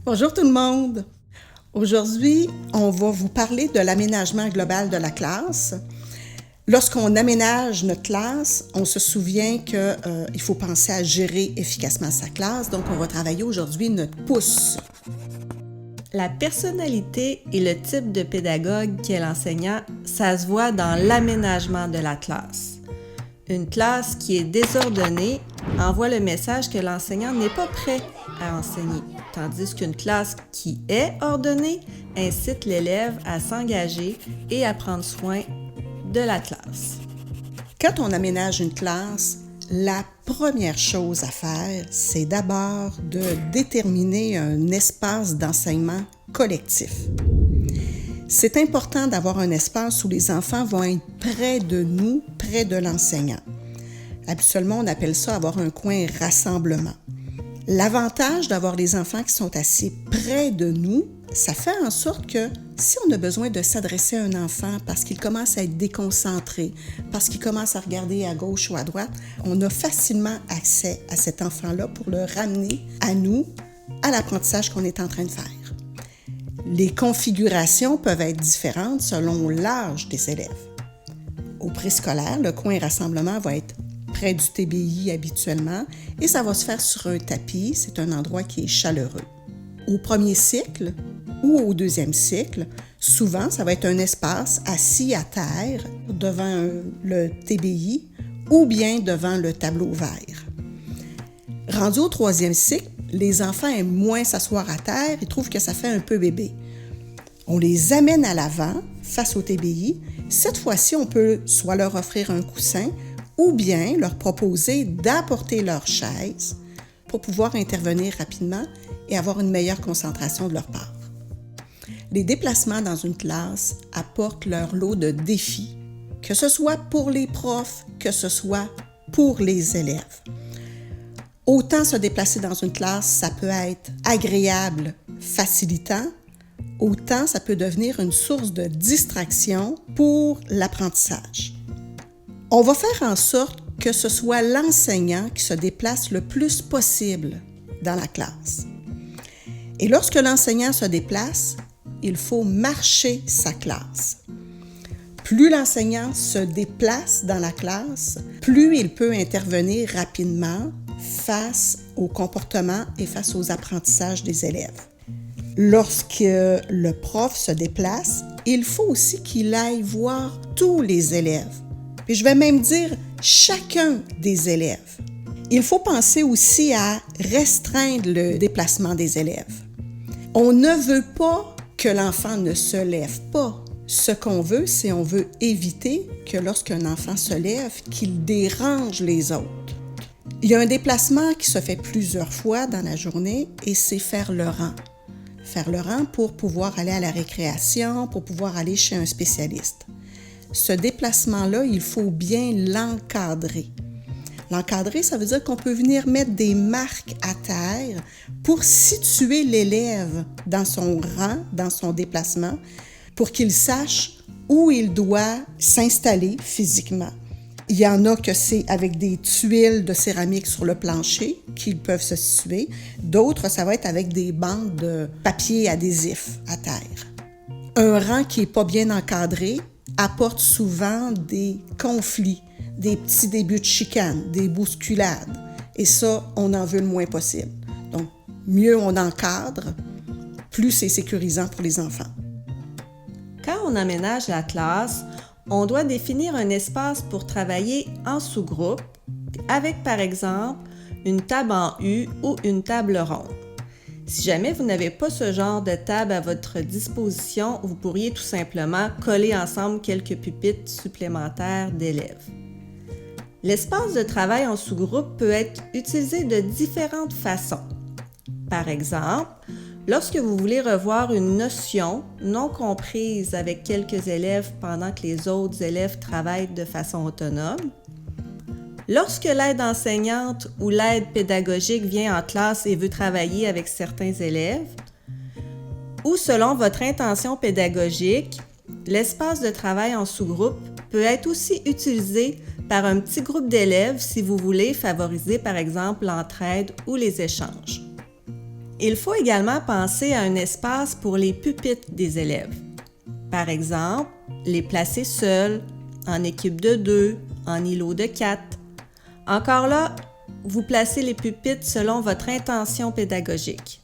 Bonjour tout le monde! Aujourd'hui, on va vous parler de l'aménagement global de la classe. Lorsqu'on aménage notre classe, on se souvient qu'il faut penser à gérer efficacement sa classe, donc on va travailler aujourd'hui notre pouce. La personnalité et le type de pédagogue qu'est l'enseignant, ça se voit dans l'aménagement de la classe. Une classe qui est désordonnée envoie le message que l'enseignant n'est pas prêt à enseigner, tandis qu'une classe qui est ordonnée incite l'élève à s'engager et à prendre soin de la classe. Quand on aménage une classe, la première chose à faire, c'est d'abord de déterminer un espace d'enseignement collectif. C'est important d'avoir un espace où les enfants vont être près de nous, près de l'enseignant. Habituellement, on appelle ça avoir un coin rassemblement. L'avantage d'avoir les enfants qui sont assis près de nous, ça fait en sorte que si on a besoin de s'adresser à un enfant parce qu'il commence à être déconcentré, parce qu'il commence à regarder à gauche ou à droite, on a facilement accès à cet enfant-là pour le ramener à nous, à l'apprentissage qu'on est en train de faire. Les configurations peuvent être différentes selon l'âge des élèves. Au préscolaire, le coin rassemblement va être près du TBI habituellement et ça va se faire sur un tapis. C'est un endroit qui est chaleureux. Au premier cycle ou au deuxième cycle, souvent, ça va être un espace assis à terre devant le TBI ou bien devant le tableau vert. Rendu au troisième cycle, les enfants aiment moins s'asseoir à terre, ils trouvent que ça fait un peu bébé. On les amène à l'avant, face au TBI. Cette fois-ci, on peut soit leur offrir un coussin ou bien leur proposer d'apporter leur chaise pour pouvoir intervenir rapidement et avoir une meilleure concentration de leur part. Les déplacements dans une classe apportent leur lot de défis, que ce soit pour les profs, que ce soit pour les élèves. Autant se déplacer dans une classe, ça peut être agréable, facilitant, autant ça peut devenir une source de distraction pour l'apprentissage. On va faire en sorte que ce soit l'enseignant qui se déplace le plus possible dans la classe. Et lorsque l'enseignant se déplace, il faut marcher sa classe. Plus l'enseignant se déplace dans la classe, plus il peut intervenir rapidement face au comportement et face aux apprentissages des élèves. Lorsque le prof se déplace, il faut aussi qu'il aille voir tous les élèves. Puis je vais même dire chacun des élèves. Il faut penser aussi à restreindre le déplacement des élèves. On ne veut pas que l'enfant ne se lève pas. Ce qu'on veut, c'est on veut éviter que lorsqu'un enfant se lève, qu'il dérange les autres. Il y a un déplacement qui se fait plusieurs fois dans la journée et c'est faire le rang. Faire le rang pour pouvoir aller à la récréation, pour pouvoir aller chez un spécialiste. Ce déplacement-là, il faut bien l'encadrer. L'encadrer, ça veut dire qu'on peut venir mettre des marques à terre pour situer l'élève dans son rang, dans son déplacement, pour qu'il sache où il doit s'installer physiquement. Il y en a que c'est avec des tuiles de céramique sur le plancher qu'ils peuvent se situer. D'autres, ça va être avec des bandes de papier adhésif à terre. Un rang qui n'est pas bien encadré apporte souvent des conflits, des petits débuts de chicane, des bousculades. Et ça, on en veut le moins possible. Donc, mieux on encadre, plus c'est sécurisant pour les enfants. Quand on aménage la classe, on doit définir un espace pour travailler en sous-groupe avec, par exemple, une table en U ou une table ronde. Si jamais vous n'avez pas ce genre de table à votre disposition, vous pourriez tout simplement coller ensemble quelques pupitres supplémentaires d'élèves. L'espace de travail en sous-groupe peut être utilisé de différentes façons. Par exemple, lorsque vous voulez revoir une notion non comprise avec quelques élèves pendant que les autres élèves travaillent de façon autonome, lorsque l'aide enseignante ou l'aide pédagogique vient en classe et veut travailler avec certains élèves, ou selon votre intention pédagogique, l'espace de travail en sous-groupe peut être aussi utilisé par un petit groupe d'élèves si vous voulez favoriser par exemple l'entraide ou les échanges. Il faut également penser à un espace pour les pupitres des élèves. Par exemple, les placer seuls, en équipe de 2, en îlot de 4. Encore là, vous placez les pupitres selon votre intention pédagogique.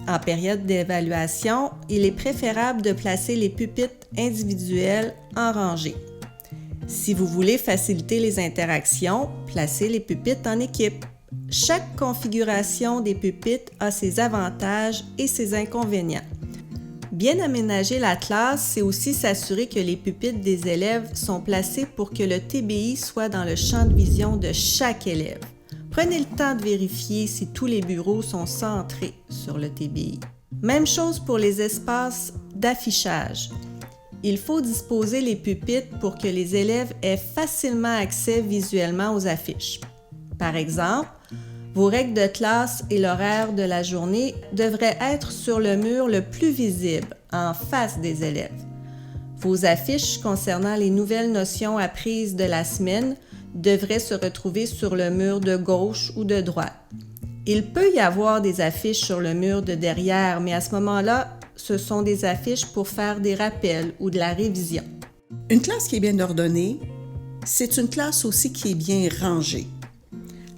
En période d'évaluation, il est préférable de placer les pupitres individuels en rangée. Si vous voulez faciliter les interactions, placez les pupitres en équipe. Chaque configuration des pupitres a ses avantages et ses inconvénients. Bien aménager la classe, c'est aussi s'assurer que les pupitres des élèves sont placés pour que le TBI soit dans le champ de vision de chaque élève. Prenez le temps de vérifier si tous les bureaux sont centrés sur le TBI. Même chose pour les espaces d'affichage. Il faut disposer les pupitres pour que les élèves aient facilement accès visuellement aux affiches. Par exemple, vos règles de classe et l'horaire de la journée devraient être sur le mur le plus visible, en face des élèves. Vos affiches concernant les nouvelles notions apprises de la semaine devraient se retrouver sur le mur de gauche ou de droite. Il peut y avoir des affiches sur le mur de derrière, mais à ce moment-là, ce sont des affiches pour faire des rappels ou de la révision. Une classe qui est bien ordonnée, c'est une classe aussi qui est bien rangée.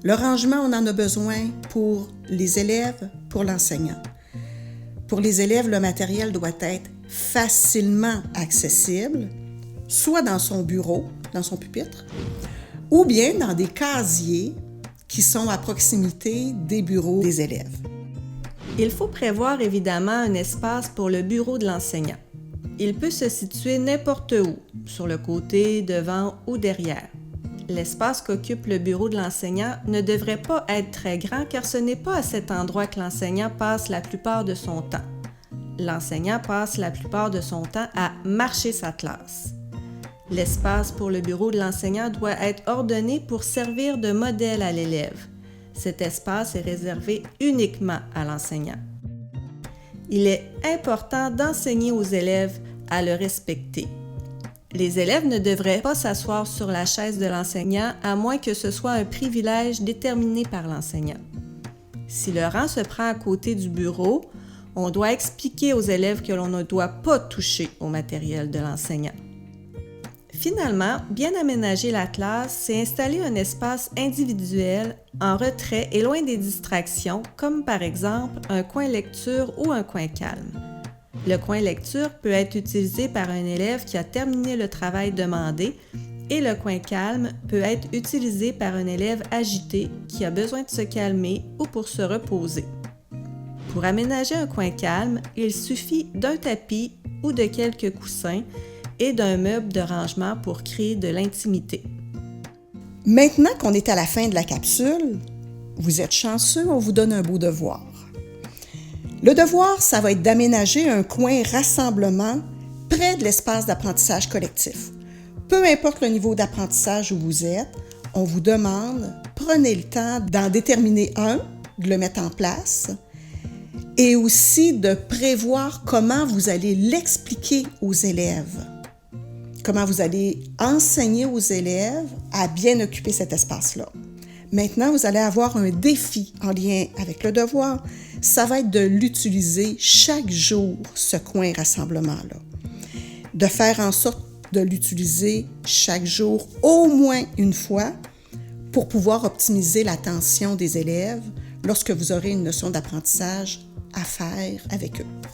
Le rangement, on en a besoin pour les élèves, pour l'enseignant. Pour les élèves, le matériel doit être facilement accessible, soit dans son bureau, dans son pupitre, ou bien dans des casiers qui sont à proximité des bureaux des élèves. Il faut prévoir évidemment un espace pour le bureau de l'enseignant. Il peut se situer n'importe où, sur le côté, devant ou derrière. L'espace qu'occupe le bureau de l'enseignant ne devrait pas être très grand car ce n'est pas à cet endroit que l'enseignant passe la plupart de son temps. L'enseignant passe la plupart de son temps à marcher sa classe. L'espace pour le bureau de l'enseignant doit être ordonné pour servir de modèle à l'élève. Cet espace est réservé uniquement à l'enseignant. Il est important d'enseigner aux élèves à le respecter. Les élèves ne devraient pas s'asseoir sur la chaise de l'enseignant à moins que ce soit un privilège déterminé par l'enseignant. Si le rang se prend à côté du bureau, on doit expliquer aux élèves que l'on ne doit pas toucher au matériel de l'enseignant. Finalement, bien aménager la classe, c'est installer un espace individuel en retrait et loin des distractions, comme par exemple un coin lecture ou un coin calme. Le coin lecture peut être utilisé par un élève qui a terminé le travail demandé et le coin calme peut être utilisé par un élève agité qui a besoin de se calmer ou pour se reposer. Pour aménager un coin calme, il suffit d'un tapis ou de quelques coussins et d'un meuble de rangement pour créer de l'intimité. Maintenant qu'on est à la fin de la capsule, vous êtes chanceux, on vous donne un beau devoir. Le devoir, ça va être d'aménager un coin rassemblement près de l'espace d'apprentissage collectif. Peu importe le niveau d'apprentissage où vous êtes, on vous demande, prenez le temps d'en déterminer un, de le mettre en place, et aussi de prévoir comment vous allez l'expliquer aux élèves. Comment vous allez enseigner aux élèves à bien occuper cet espace-là. Maintenant, vous allez avoir un défi en lien avec le devoir. Ça va être de l'utiliser chaque jour, ce coin rassemblement-là. De faire en sorte de l'utiliser chaque jour au moins une fois pour pouvoir optimiser l'attention des élèves lorsque vous aurez une notion d'apprentissage à faire avec eux.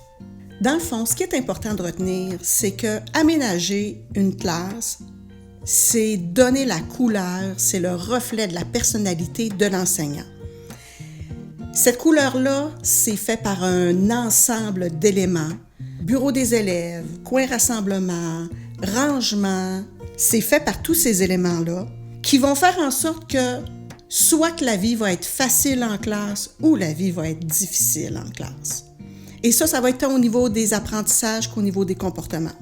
Dans le fond, ce qui est important de retenir, c'est que aménager une classe, c'est donner la couleur, c'est le reflet de la personnalité de l'enseignant. Cette couleur-là, c'est fait par un ensemble d'éléments. Bureau des élèves, coin rassemblement, rangement. C'est fait par tous ces éléments-là qui vont faire en sorte que soit que la vie va être facile en classe ou la vie va être difficile en classe. Et ça va être tant au niveau des apprentissages qu'au niveau des comportements.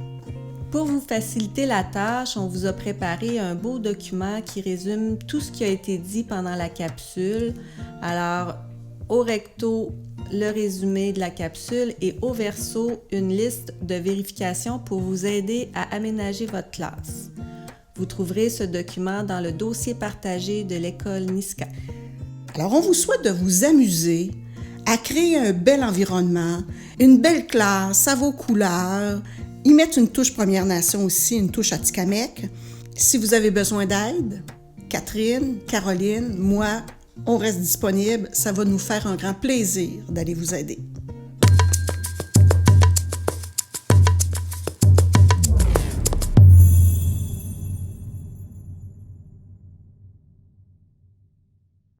Pour vous faciliter la tâche, on vous a préparé un beau document qui résume tout ce qui a été dit pendant la capsule. Alors, au recto, le résumé de la capsule et au verso, une liste de vérifications pour vous aider à aménager votre classe. Vous trouverez ce document dans le dossier partagé de l'école Niska. Alors, on vous souhaite de vous amuser à créer un bel environnement, une belle classe à vos couleurs. Ils mettent une touche Première Nation aussi, une touche Atikamekw. Si vous avez besoin d'aide, Catherine, Caroline, moi, on reste disponible. Ça va nous faire un grand plaisir d'aller vous aider.